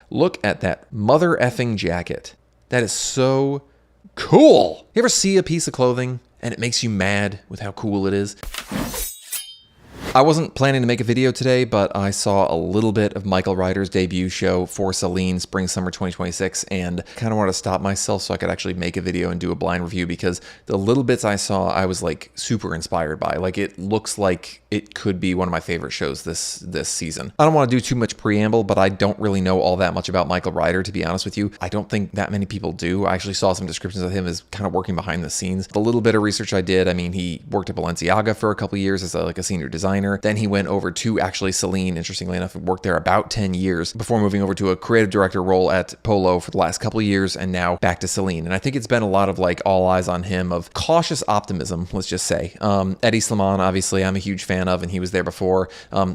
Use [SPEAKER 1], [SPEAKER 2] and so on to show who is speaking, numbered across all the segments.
[SPEAKER 1] Look at that mother effing jacket. That is so cool. You ever see a piece of clothing and it makes you mad with how cool it is? I wasn't planning to make a video today, but I saw a little bit of Michael Ryder's debut show for Celine Spring Summer 2026 and kind of wanted to stop myself so I could actually make a video and do a blind review, because the little bits I saw, I was like super inspired by. Like, it looks like it could be one of my favorite shows this season. I don't want to do too much preamble, but I don't really know all that much about Michael Ryder, to be honest with you. I don't think that many people do. I actually saw some descriptions of him as kind of working behind the scenes. The little bit of research I did, I mean, he worked at Balenciaga for a couple of years as a senior designer. Then he went over to actually Celine, interestingly enough, and worked there about 10 years before moving over to a creative director role at Polo for the last couple of years, and now back to Celine. And I think it's been a lot of like all eyes on him of cautious optimism, let's just say. Hedi Slimane, obviously, I'm a huge fan of, and he was there before.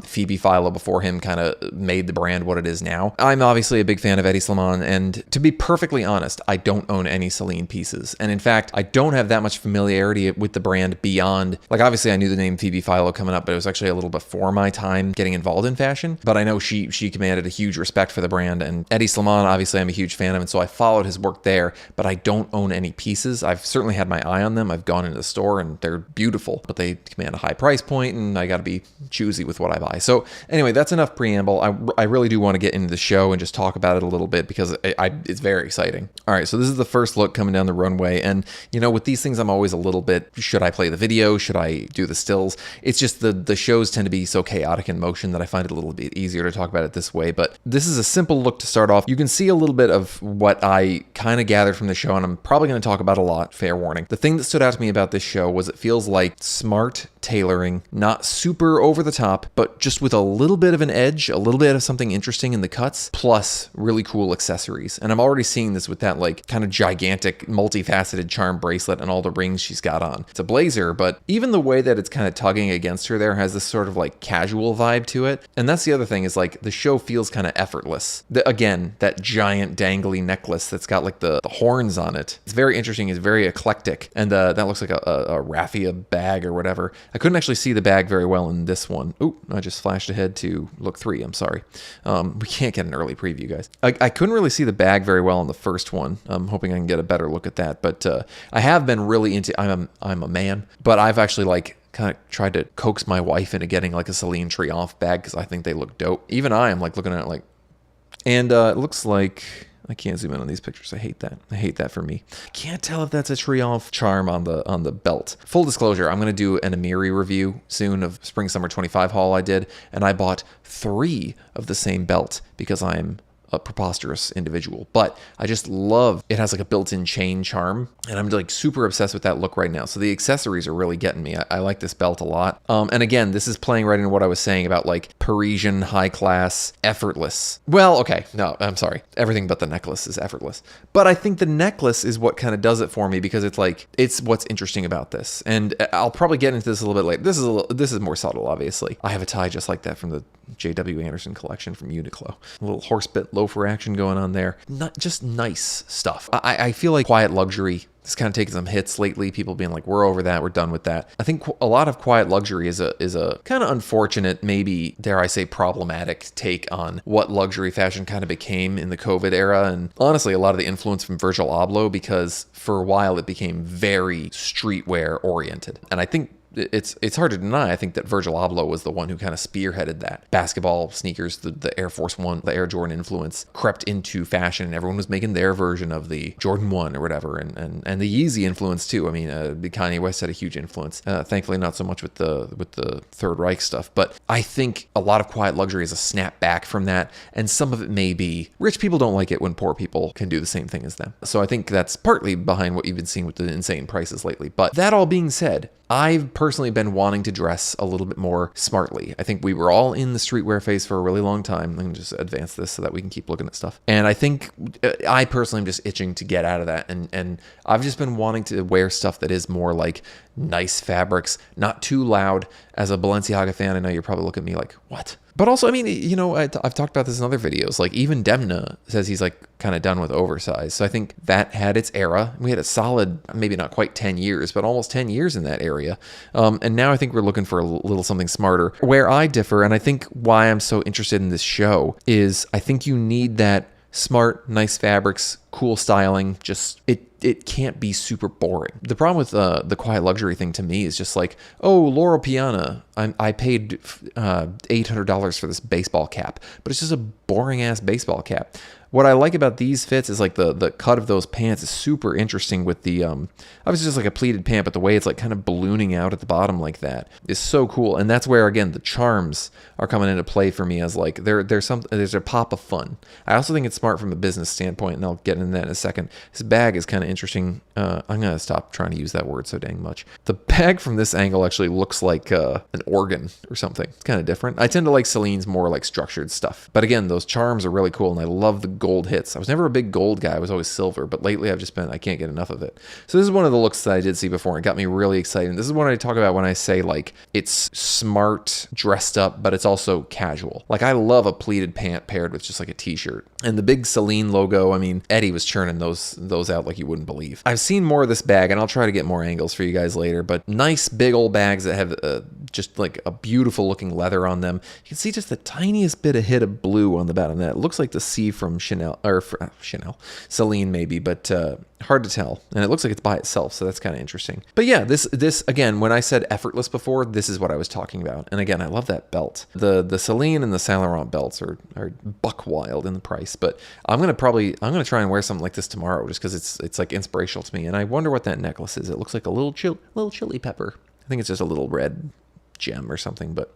[SPEAKER 1] Phoebe Philo before him kind of made the brand what it is now. I'm obviously a big fan of Hedi Slimane, and to be perfectly honest, I don't own any Celine pieces. And in fact, I don't have that much familiarity with the brand beyond, like, obviously I knew the name Phoebe Philo coming up, but it was actually a little before my time getting involved in fashion. But I know she commanded a huge respect for the brand, and Hedi Slimane, obviously I'm a huge fan of, and so I followed his work there, but I don't own any pieces. I've certainly had my eye on them. I've gone into the store and they're beautiful, but they command a high price point, and I got to be choosy with what I buy. So anyway, that's enough preamble. I really do want to get into the show and just talk about it a little bit, because it's very exciting. All right, so this is the first look coming down the runway, and you know, with these things, I'm always a little bit, should I play the video? Should I do the stills? It's just the shows tend to be so chaotic in motion that I find it a little bit easier to talk about it this way. But this is a simple look to start off. You can see a little bit of what I kind of gathered from the show, and I'm probably going to talk about a lot, fair warning. The thing that stood out to me about this show was it feels like smart tailoring, not super over the top, but just with a little bit of an edge, a little bit of something interesting in the cuts, plus really cool accessories. And I'm already seeing this with that like kind of gigantic multifaceted charm bracelet and all the rings she's got on. It's a blazer, but even the way that it's kind of tugging against her there has this sort of like casual vibe to it. And that's the other thing, is like the show feels kind of effortless. Again, that giant dangly necklace that's got like the horns on it. It's very interesting. It's very eclectic. And that looks like a raffia bag or whatever. I couldn't actually see the bag very well in this one. Ooh, I just flashed ahead to look 3. I'm sorry. We can't get an early preview, guys. I couldn't really see the bag very well in the first one. I'm hoping I can get a better look at that. But I have been really into, I'm a man, but I've actually like kind of tried to coax my wife into getting like a Celine Triomphe bag, because I think they look dope. Even I am like looking at it like, and it looks like, I can't zoom in on these pictures. I hate that. I hate that for me. I can't tell if that's a Triomphe charm on the belt. Full disclosure, I'm going to do an Amiri review soon of Spring Summer 25 haul I did, and I bought 3 of the same belt because I'm a preposterous individual. But I just love, it has like a built-in chain charm, and I'm like super obsessed with that look right now. So the accessories are really getting me. I like this belt a lot. And again, this is playing right into what I was saying about like Parisian, high class, effortless. Well, okay, no, I'm sorry. Everything but the necklace is effortless. But I think the necklace is what kind of does it for me, because it's like, it's what's interesting about this. And I'll probably get into this a little bit later. This is more subtle, obviously. I have a tie just like that from the J.W. Anderson collection from Uniqlo. A little horse bit loafer action going on there. Not just nice stuff. I feel like quiet luxury it's kind of taken some hits lately. People being like, we're over that, we're done with that. I think a lot of quiet luxury is a kind of unfortunate, maybe dare I say problematic take on what luxury fashion kind of became in the COVID era. And honestly, a lot of the influence from Virgil Abloh, because for a while it became very streetwear oriented. And I think it's hard to deny, I think, that Virgil Abloh was the one who kind of spearheaded that. Basketball sneakers, the Air Force One, the Air Jordan influence crept into fashion, and everyone was making their version of the Jordan 1 or whatever, and the Yeezy influence too. I mean, Kanye West had a huge influence. Thankfully, not so much with the Third Reich stuff, but I think a lot of quiet luxury is a snap back from that, and some of it may be rich people don't like it when poor people can do the same thing as them. So I think that's partly behind what you've been seeing with the insane prices lately. But that all being said, I've personally been wanting to dress a little bit more smartly. I think we were all in the streetwear phase for a really long time. I'm going to just advance this so that we can keep looking at stuff. And I think I personally am just itching to get out of that. And I've just been wanting to wear stuff that is more like nice fabrics, not too loud. As a Balenciaga fan, I know you're probably looking at me like, what? But also, I mean, you know, I've talked about this in other videos. Like, even Demna says he's like kind of done with oversized. So I think that had its era. We had a solid, maybe not quite 10 years, but almost 10 years in that area. And now I think we're looking for a little something smarter. Where I differ, and I think why I'm so interested in this show, is I think you need that Smart, nice fabrics, cool styling. Just it can't be super boring. The problem with the quiet luxury thing to me is just like, oh, Loro Piana, I paid $800 for this baseball cap, but it's just a boring ass baseball cap. What I like about these fits is like the cut of those pants is super interesting with the, obviously just like a pleated pant, but the way it's like kind of ballooning out at the bottom like that is so cool. And that's where, again, the charms are coming into play for me as like, there's a pop of fun. I also think it's smart from a business standpoint, and I'll get into that in a second. This bag is kind of interesting. I'm going to stop trying to use that word so dang much. The bag from this angle actually looks like an organ or something. It's kind of different. I tend to like Celine's more like structured stuff. But again, those charms are really cool, and I love the gold hits. I was never a big gold guy. I was always silver, but lately I've just been, I can't get enough of it. So this is one of the looks that I did see before. It got me really excited. And this is what I talk about when I say like it's smart, dressed up, but it's also casual. Like I love a pleated pant paired with just like a t-shirt. And the big Celine logo, I mean, Hedi was churning those out like you wouldn't believe. I've seen more of this bag, and I'll try to get more angles for you guys later, but nice big old bags that have just like a beautiful looking leather on them. You can see just the tiniest bit of hit of blue on the bottom of that. It looks like the C from Chanel, or Chanel, Celine maybe, but hard to tell. And it looks like it's by itself, so that's kind of interesting. But yeah, this again, when I said effortless before, this is what I was talking about. And again, I love that belt. The Celine and the Saint Laurent belts are buck wild in the price, but I'm gonna try and wear something like this tomorrow just because it's like inspirational to me. And I wonder what that necklace is. It looks like a little chili pepper. I think it's just a little red gem or something, but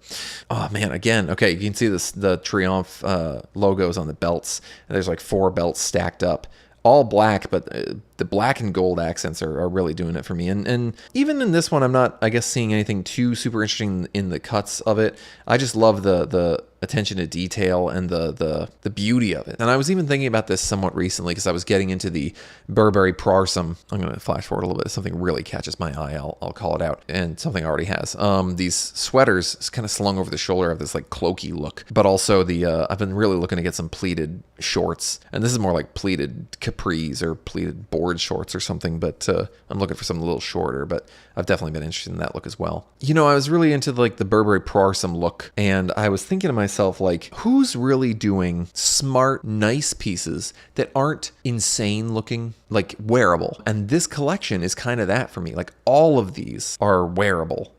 [SPEAKER 1] oh man, again, okay, you can see the Triomphe logos on the belts, and there's like 4 belts stacked up, all black, but the black and gold accents are really doing it for me. And even in this one, I'm not, I guess, seeing anything too super interesting in the cuts of it. I just love the attention to detail and the beauty of it. And I was even thinking about this somewhat recently because I was getting into the Burberry Prarsum. I'm going to flash forward a little bit. If something really catches my eye, I'll call it out. And something already has. These sweaters kind of slung over the shoulder have this like cloaky look, but also I've been really looking to get some pleated shorts, and this is more like pleated capris or pleated board shorts or something, but I'm looking for something a little shorter, but I've definitely been interested in that look as well. You know, I was really into like the Burberry Prarsum look, and I was thinking to myself, like, who's really doing smart, nice pieces that aren't insane looking, like wearable? And this collection is kind of that for me. Like all of these are wearable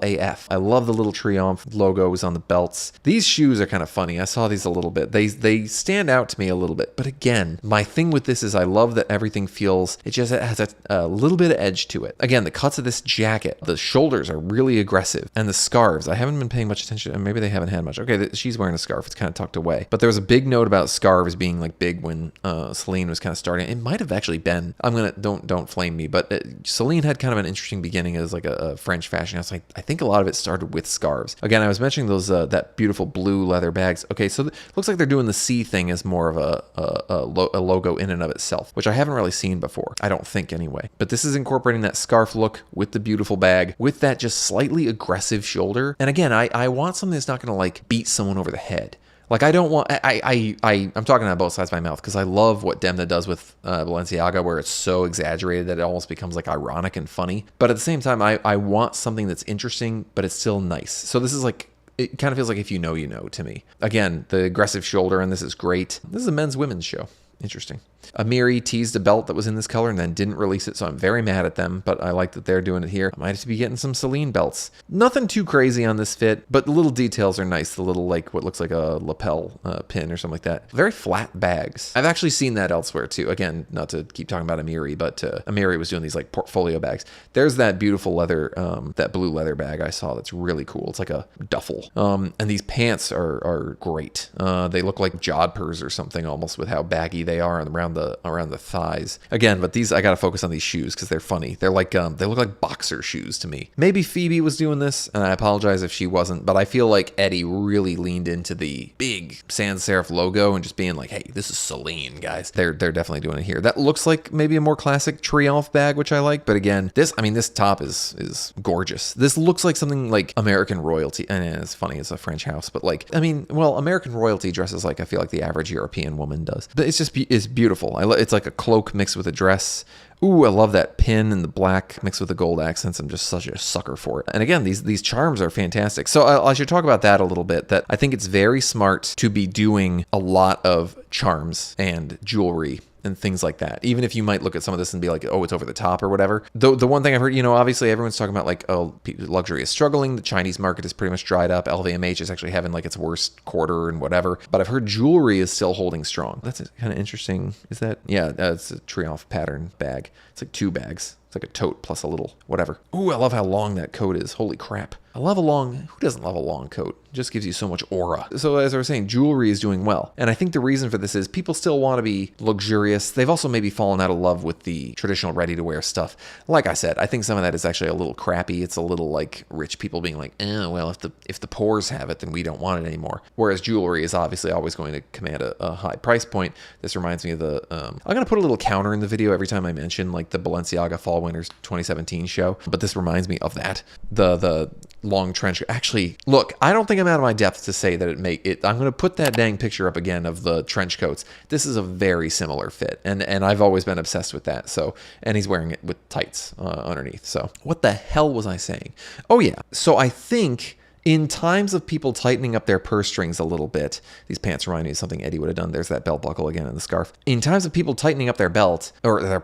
[SPEAKER 1] AF. I love the little Triomphe logos on the belts. These shoes are kind of funny. I saw these a little bit. They stand out to me a little bit. But again, my thing with this is I love that everything feels, it just has a little bit of edge to it. Again, the cuts of this jacket, the shoulders are really aggressive, and the scarves, I haven't been paying much attention, and maybe they haven't had much. Okay, she's wearing a scarf. It's kind of tucked away. But there was a big note about scarves being like big when Celine was kind of starting. It might have actually been, don't flame me, but Celine had kind of an interesting beginning as like a French fashion house. Like, I think a lot of it started with scarves. Again, I was mentioning those that beautiful blue leather bags. Okay, so looks like they're doing the C thing as more of a logo in and of itself, which I haven't really seen before. I don't think anyway. But this is incorporating that scarf look with the beautiful bag, with that just slightly aggressive shoulder. And again, I want something that's not going to like beat someone over the head. Like I don't want, I'm talking out both sides of my mouth because I love what Demna does with Balenciaga, where it's so exaggerated that it almost becomes like ironic and funny. But at the same time, I want something that's interesting, but it's still nice. So this is like, it kind of feels like if you know, you know to me. Again, the aggressive shoulder, and this is great. This is a men's women's show. Interesting. Amiri teased a belt that was in this color and then didn't release it, so I'm very mad at them, but I like that they're doing it here. I might have to be getting some Celine belts. Nothing too crazy on this fit, but the little details are nice. The little, like, what looks like a lapel pin or something like that. Very flat bags. I've actually seen that elsewhere, too. Again, not to keep talking about Amiri, but Amiri was doing these, like, portfolio bags. There's that beautiful leather, that blue leather bag I saw that's really cool. It's like a duffel. And these pants are great. They look like jodhpurs or something almost with how baggy they are around the thighs. Again, but these, I gotta focus on these shoes because they're funny. They're like they look like boxer shoes to me. Maybe Phoebe was doing this, and I apologize if she wasn't, but I feel like Hedi really leaned into the big sans serif logo and just being like, hey, this is Celine, guys. They're definitely doing it here. That looks like maybe a more classic Triomphe bag, which I like, but again, this top is gorgeous. This looks like something like American royalty, and it's funny, it's a French house, but like, I mean, well, American royalty dresses like I feel like the average European woman does. But it's beautiful. It's like a cloak mixed with a dress, Ooh, I love that pin and the black mixed with the gold accents. I'm just such a sucker for it. And again, these charms are fantastic. So I should talk about that a little bit, that I think it's very smart to be doing a lot of charms and jewelry and things like that. Even if you might look at some of this and be like, oh, it's over the top or whatever. The one thing I've heard, obviously everyone's talking about like, oh, luxury is struggling. The Chinese market is pretty much dried up. LVMH is actually having like its worst quarter and whatever. But I've heard jewelry is still holding strong. That's kind of interesting. Is that? Yeah, it's a triomphe pattern bag. It's like 2 bags. It's like a tote plus a little whatever. Ooh, I love how long that coat is. Holy crap. I love who doesn't love a long coat? It just gives you so much aura. So as I was saying, jewelry is doing well. And I think the reason for this is people still want to be luxurious. They've also maybe fallen out of love with the traditional ready-to-wear stuff. Like I said, I think some of that is actually a little crappy. It's a little like rich people being like, well, if the poors have it, then we don't want it anymore. Whereas jewelry is obviously always going to command a high price point. This reminds me of the, I'm going to put a little counter in the video every time I mention like the Balenciaga Fall Winters 2017 show. But this reminds me of that. The long trench. Actually, look, I don't think I'm out of my depth to say that I'm going to put that dang picture up again of the trench coats. This is a very similar fit. And I've always been obsessed with that. So, and he's wearing it with tights underneath. So what the hell was I saying? Oh yeah. So I think in times of people tightening up their purse strings a little bit, these pants remind me of something Eddie would have done. There's that belt buckle again and the scarf. In times of people tightening up their belt, or their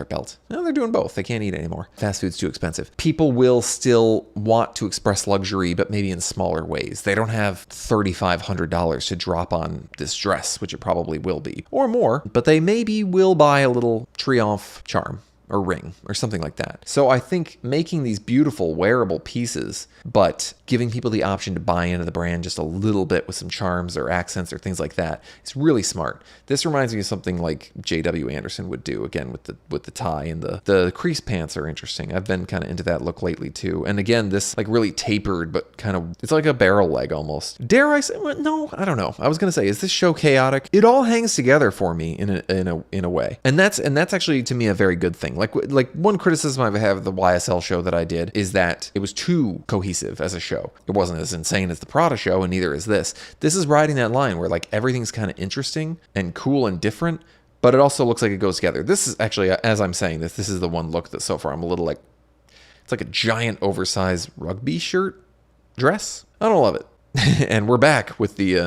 [SPEAKER 1] belt. No, they're doing both. They can't eat anymore. Fast food's too expensive. People will still want to express luxury, but maybe in smaller ways. They don't have $3,500 to drop on this dress, which it probably will be, or more, but they maybe will buy a little triomphe charm or ring or something like that. So I think making these beautiful wearable pieces, but giving people the option to buy into the brand just a little bit with some charms or accents or things like that, it's really smart. This reminds me of something like J.W. Anderson would do, again with the tie, and the crease pants are interesting. I've been kind of into that look lately too. And again, this like really tapered, but kind of, it's like a barrel leg almost. Dare I say? Well, no, I don't know. I was gonna say, is this show chaotic? It all hangs together for me in a way, and that's actually to me a very good thing. Like one criticism I have of the YSL show that I did is that it was too cohesive as a show. It wasn't as insane as the Prada show, and neither is this. This is riding that line where like everything's kind of interesting and cool and different, but it also looks like it goes together. This is actually, as I'm saying this is the one look that so far I'm a little like, it's like a giant oversized rugby shirt dress. I don't love it. And we're back with the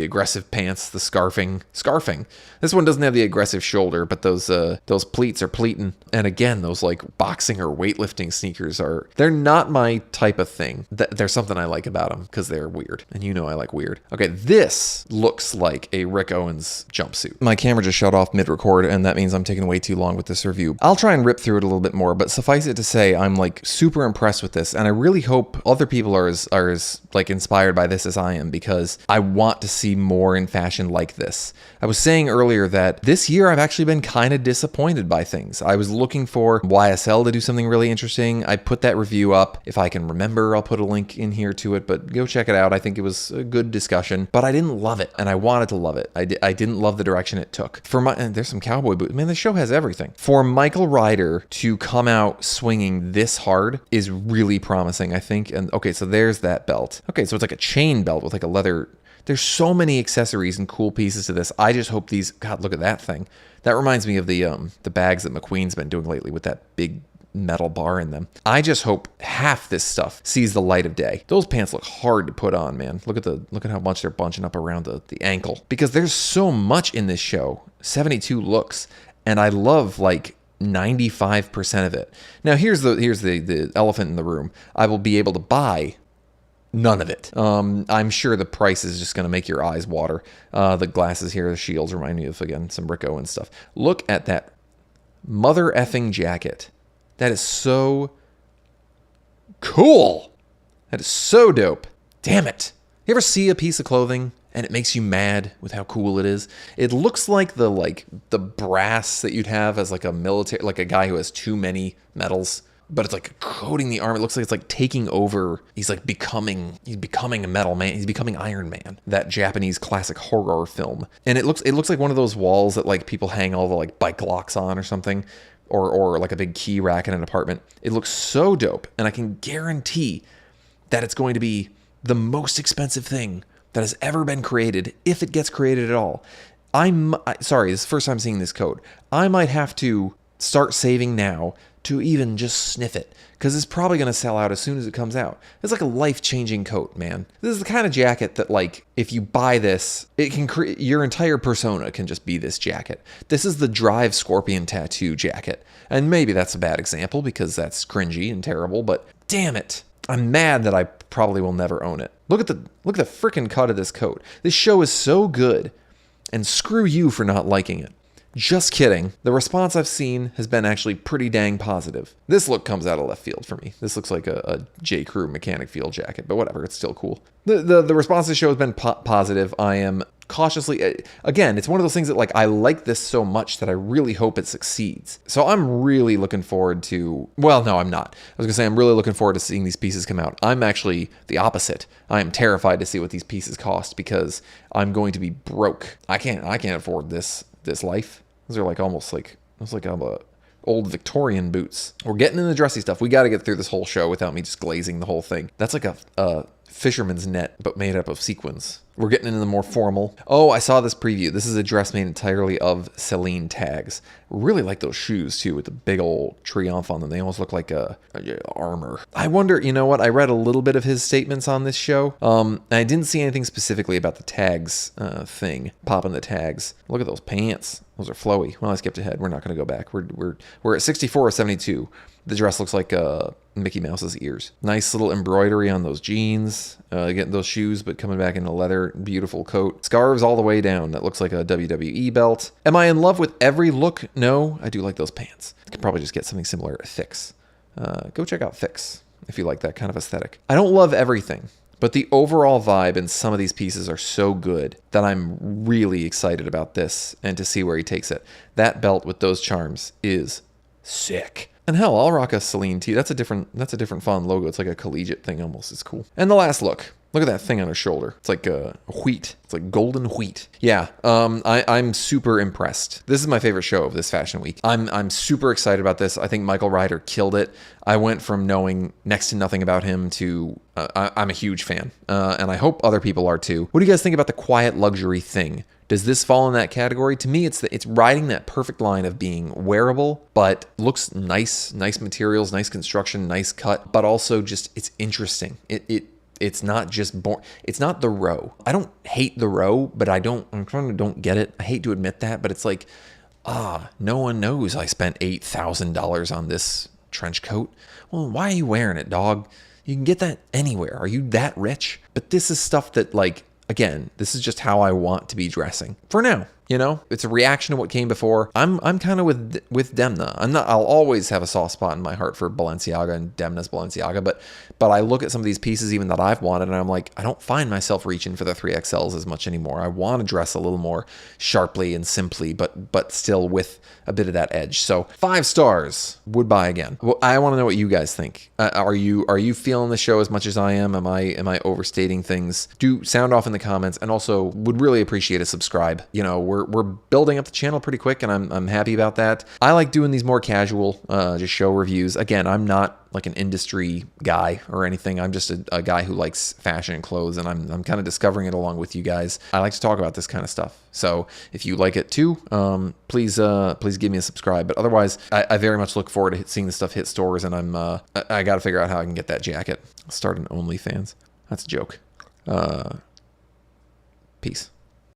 [SPEAKER 1] aggressive pants, the scarfing. This one doesn't have the aggressive shoulder, but those pleats are pleating. And again, those like boxing or weightlifting sneakers they're not my type of thing. There's something I like about them because they're weird, and I like weird. Okay, this looks like a Rick Owens jumpsuit. My camera just shut off mid-record, and that means I'm taking way too long with this review. I'll try and rip through it a little bit more, but suffice it to say, I'm like super impressed with this, and I really hope other people are as like inspired by this as I am, because I want to see more in fashion like this. I was saying earlier that this year I've actually been kind of disappointed by things. I was looking for YSL to do something really interesting. I put that review up. If I can remember, I'll put a link in here to it, but go check it out. I think it was a good discussion, but I didn't love it, and I wanted to love it. I didn't love the direction it took. And there's some cowboy boots. Man, the show has everything. For Michael Ryder to come out swinging this hard is really promising, I think. And okay, so there's that belt. Okay, so it's like a chain belt with like a leather. There's so many accessories and cool pieces to this. I just hope these, God, look at that thing. That reminds me of the bags that McQueen's been doing lately with that big metal bar in them. I just hope half this stuff sees the light of day. Those pants look hard to put on, man. Look at how much they're bunching up around the ankle, because there's so much in this show. 72 looks, and I love like 95% of it. Now here's the elephant in the room. I will be able to buy none of it. I'm sure the price is just going to make your eyes water. The glasses here, the shields remind me of, again, some Rick Owens stuff. Look at that mother effing jacket. That is so cool. That is so dope. Damn it. You ever see a piece of clothing and it makes you mad with how cool it is? It looks like the brass that you'd have as like a military, like a guy who has too many medals, but it's like coating the arm. It looks like it's like taking over. He's becoming a metal man. He's becoming Iron Man, that Japanese classic horror film. And it looks like one of those walls that like people hang all the like bike locks on or something, or like a big key rack in an apartment. It looks so dope, and I can guarantee that it's going to be the most expensive thing that has ever been created, if it gets created at all. Sorry, this is the first time seeing this coat. I might have to start saving now to even just sniff it, because it's probably going to sell out as soon as it comes out. It's like a life-changing coat, man. This is the kind of jacket that, like, if you buy this, it can create your entire persona can just be this jacket. This is the Drive Scorpion tattoo jacket. And maybe that's a bad example because that's cringy and terrible, but damn it. I'm mad that I probably will never own it. Look at the freaking cut of this coat. This show is so good, and screw you for not liking it. Just kidding. The response I've seen has been actually pretty dang positive. This look comes out of left field for me. This looks like a J. Crew mechanic field jacket, but whatever, it's still cool. The response to the show has been positive. I am cautiously, again, it's one of those things that, like, I like this so much that I really hope it succeeds. So I'm really looking forward to, well, no, I'm not. I was gonna say I'm really looking forward to seeing these pieces come out. I'm actually the opposite. I am terrified to see what these pieces cost because I'm going to be broke. I can't afford this life. Those are like almost like, it's like old Victorian boots. We're getting into the dressy stuff. We got to get through this whole show without me just glazing the whole thing. That's like a fisherman's net, but made up of sequins. We're getting into the more formal. Oh, I saw this preview. This is a dress made entirely of Celine tags. Really like those shoes too, with the big old triomphe on them. They almost look like a armor. I wonder, you know what? I read a little bit of his statements on this show. And I didn't see anything specifically about the tags thing, popping the tags. Look at those pants. Those are flowy. Well, I skipped ahead. We're not going to go back. We're at 64 or 72. The dress looks like Mickey Mouse's ears. Nice little embroidery on those jeans. Getting those shoes, but coming back in a leather, beautiful coat. Scarves all the way down. That looks like a WWE belt. Am I in love with every look? No, I do like those pants. I could probably just get something similar at Fix. Go check out Fix if you like that kind of aesthetic. I don't love everything, but the overall vibe in some of these pieces are so good that I'm really excited about this and to see where he takes it. That belt with those charms is sick. And hell, I'll rock a Celine tee. That's a different fun logo. It's like a collegiate thing almost. It's cool. And the last look. Look at that thing on her shoulder. It's like wheat. It's like golden wheat. Yeah, I'm super impressed. This is my favorite show of this fashion week. I'm super excited about this. I think Michael Ryder killed it. I went from knowing next to nothing about him to I'm a huge fan, and I hope other people are too. What do you guys think about the quiet luxury thing? Does this fall in that category? To me, it's riding that perfect line of being wearable, but looks nice materials, nice construction, nice cut, but also just it's interesting. It's not just it's not the row. I don't hate the row, but I don't get it. I hate to admit that, but it's like, no one knows I spent $8,000 on this trench coat. Well, why are you wearing it, dog? You can get that anywhere. Are you that rich? But this is stuff that, like, again, this is just how I want to be dressing for now. You know, it's a reaction to what came before. I'm kind of with Demna. I'll always have a soft spot in my heart for Balenciaga and Demna's Balenciaga, but I look at some of these pieces even that I've wanted and I'm like, I don't find myself reaching for the 3XLs as much anymore. I want to dress a little more sharply and simply, but still with a bit of that edge. So 5 stars, would buy again. Well, I want to know what you guys think. Are you feeling the show as much as I am? Am I overstating things? Do sound off in the comments, and also would really appreciate a subscribe. You know, we're building up the channel pretty quick, and I'm happy about that. I like doing these more casual, just show reviews. Again, I'm not like an industry guy or anything. I'm just a guy who likes fashion and clothes, and I'm kind of discovering it along with you guys. I like to talk about this kind of stuff. So if you like it too, please give me a subscribe. But otherwise, I very much look forward to seeing this stuff hit stores, and I got to figure out how I can get that jacket. I'll start an OnlyFans. That's a joke. Peace.